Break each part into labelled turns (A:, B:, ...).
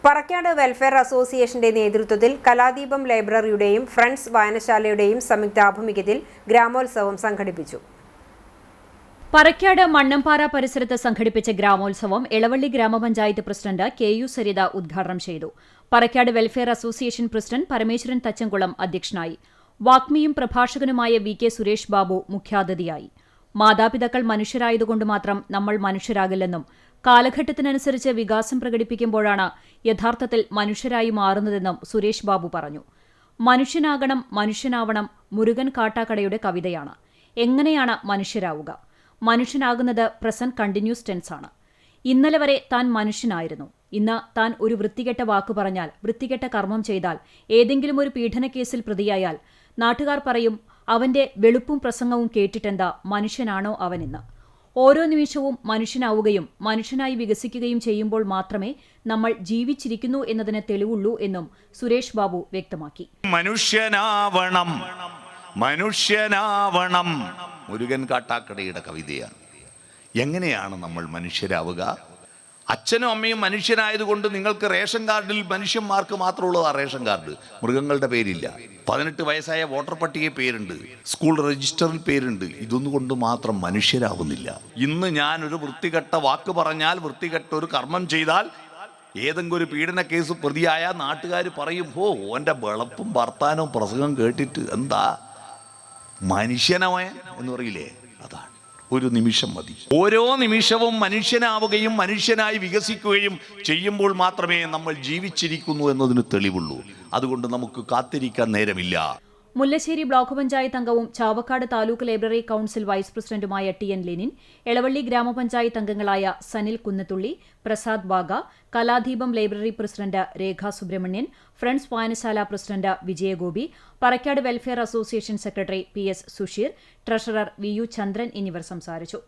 A: Parakkad welfare അസോസിയേഷന്റെ നേതൃത്വത്തിൽ Kaladeepam ലൈബ്രറിയുടെയും friends വായനശാലയുടെയും സംയുക്താഭിമുഖ്യത്തിൽ ഗ്രാമോത്സവം സംഘടിപ്പിച്ചു.
B: പറക്കാട് മണ്ണമ്പാറ പരിസരത്ത് സംഘടിപ്പിച്ച ഗ്രാമോത്സവം എളവള്ളി ഗ്രാമപഞ്ചായത്ത് പ്രസിഡന്റ് കെ.യു. സരിത ഉദ്ഘാടനം ചെയ്തു. Parakkad welfare association president Parameswaran Thachamkulam അധ്യക്ഷനായി. വാഗ്മിയും പ്രഭാഷകനുമായ വി.കെ. സുരേഷ് ബാബു മുഖ്യാതിഥിയായി. മാതാപിതാക്കൾ മനുഷ്യരായതുകൊണ്ട് മാത്രം നമ്മൾ മനുഷ്യരാകില്ലെന്നും കാലഘട്ടത്തിനനുസരിച്ച് വികാസം പ്രകടിപ്പിക്കുമ്പോഴാണ് യഥാർത്ഥത്തിൽ മനുഷ്യരായി മാറുന്നതെന്നും സുരേഷ് ബാബു പറഞ്ഞു. മനുഷ്യനാകണം മനുഷ്യനാവണം മുരുകൻ കാട്ടാക്കടയുടെ കവിതയാണ്. എങ്ങനെയാണ് മനുഷ്യരാവുക? മനുഷ്യനാകുന്നത് പ്രസന്റ് കണ്ടിന്യൂസ് ടെൻസാണ്. ഇന്നലെ വരെ താൻ മനുഷ്യനായിരുന്നു. ഇന്ന് താൻ ഒരു വൃത്തികെട്ട വാക്കു പറഞ്ഞാൽ, വൃത്തികെട്ട കർമ്മം ചെയ്താൽ, ഏതെങ്കിലും ഒരു പീഡനക്കേസിൽ പ്രതിയായാൽ നാട്ടുകാർ പറയും, അവന്റെ വെളുപ്പും പ്രസംഗവും കേട്ടിട്ടെന്താ, മനുഷ്യനാണോ അവനെന്ന്. ഓരോ നിമിഷവും മനുഷ്യനാവുകയും മനുഷ്യനായി വികസിക്കുകയും ചെയ്യുമ്പോൾ മാത്രമേ നമ്മൾ ജീവിച്ചിരിക്കുന്നു എന്നതിന് തെളിവുള്ളൂ എന്നും സുരേഷ് ബാബു വ്യക്തമാക്കി.
C: മനുഷ്യനാവണം മുരുകൻ കാട്ടാക്കടയുടെ കവിതയാണ്. എങ്ങനെയാണ് നമ്മൾ മനുഷ്യരാവുക? അച്ഛനും അമ്മയും മനുഷ്യനായതുകൊണ്ട് നിങ്ങൾക്ക് റേഷൻ കാർഡിൽ മനുഷ്യന്മാർക്ക് മാത്രമുള്ളത് ആ റേഷൻ കാർഡ്, മൃഗങ്ങളുടെ പേരില്ല. 18 വയസ്സായ വോട്ടർ പട്ടികയിൽ പേരുണ്ട്, സ്കൂൾ രജിസ്റ്ററിൽ പേരുണ്ട്. ഇതൊന്നും കൊണ്ട് മാത്രം മനുഷ്യരാവുന്നില്ല. ഇന്ന് ഞാനൊരു വൃത്തികെട്ട വാക്ക് പറഞ്ഞാൽ, വൃത്തികെട്ട ഒരു കർമ്മം ചെയ്താൽ, ഏതെങ്കിലും ഒരു പീഡന കേസ് പ്രതിയായ നാട്ടുകാർ പറയും, ഓൻ്റെ വെളുപ്പും വർത്താനവും പ്രസംഗം കേട്ടിട്ട് എന്താ മനുഷ്യനായ എന്ന് പറയില്ലേ? അതാണ്. ഒരു നിമിഷം മതി. ഓരോ നിമിഷവും മനുഷ്യനാവുകയും മനുഷ്യനായി വികസിക്കുകയും ചെയ്യുമ്പോൾ മാത്രമേ നമ്മൾ ജീവിച്ചിരിക്കുന്നു എന്നതിന് തെളിവുള്ളൂ. അതുകൊണ്ട് നമുക്ക് കാത്തിരിക്കാൻ നേരമില്ല.
B: മുല്ലശ്ശേരി ബ്ലോക്ക് പഞ്ചായത്ത് അംഗവും Chavakkad taluk library council vice പ്രസിഡന്റുമായ ടി.എൻ. ലെനിൻ, എളവള്ളി ഗ്രാമപഞ്ചായത്ത് അംഗങ്ങളായ Sanil Kunnathully, Prasad Baga, Kaladeepam library president Rekha Subrahmanyan, friends വായനശാല president Vijayagopi, Parakkad welfare association secretary P S. Susheer, treasurer V U. Chandran എന്നിവർ സംസാരിച്ചു.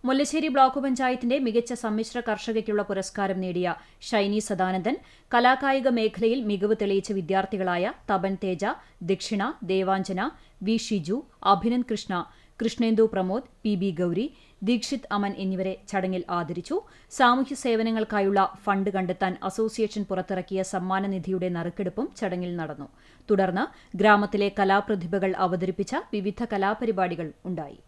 B: മുല്ലശ്ശേരി ബ്ലോക്ക് പഞ്ചായത്തിന്റെ മികച്ച സമ്മിശ്ര കർഷകയ്ക്കുള്ള പുരസ്കാരം നേടിയ ഷൈനി സദാനന്ദൻ, കലാകായിക മേഖലയിൽ മികവ് തെളിയിച്ച വിദ്യാർത്ഥികളായ തപൻ തേജ, ദക്ഷിണ, ദേവാഞ്ജന, വി. ഷിജു, അഭിനന്ദ് കൃഷ്ണ, കൃഷ്ണേന്ദു പ്രമോദ്, പി.ബി. ഗൌരി, ദീക്ഷിത് അമൻ എന്നിവരെ ചടങ്ങിൽ ആദരിച്ചു. സാമൂഹ്യ സേവനങ്ങൾക്കായുള്ള ഫണ്ട് കണ്ടെത്താൻ അസോസിയേഷൻ പുറത്തിറക്കിയ സമ്മാനനിധിയുടെ നറുക്കെടുപ്പും ചടങ്ങിൽ നടന്നു. തുടർന്ന് ഗ്രാമത്തിലെ കലാപ്രതിഭകൾ അവതരിപ്പിച്ച വിവിധ കലാപരിപാടികൾ ഉണ്ടായി.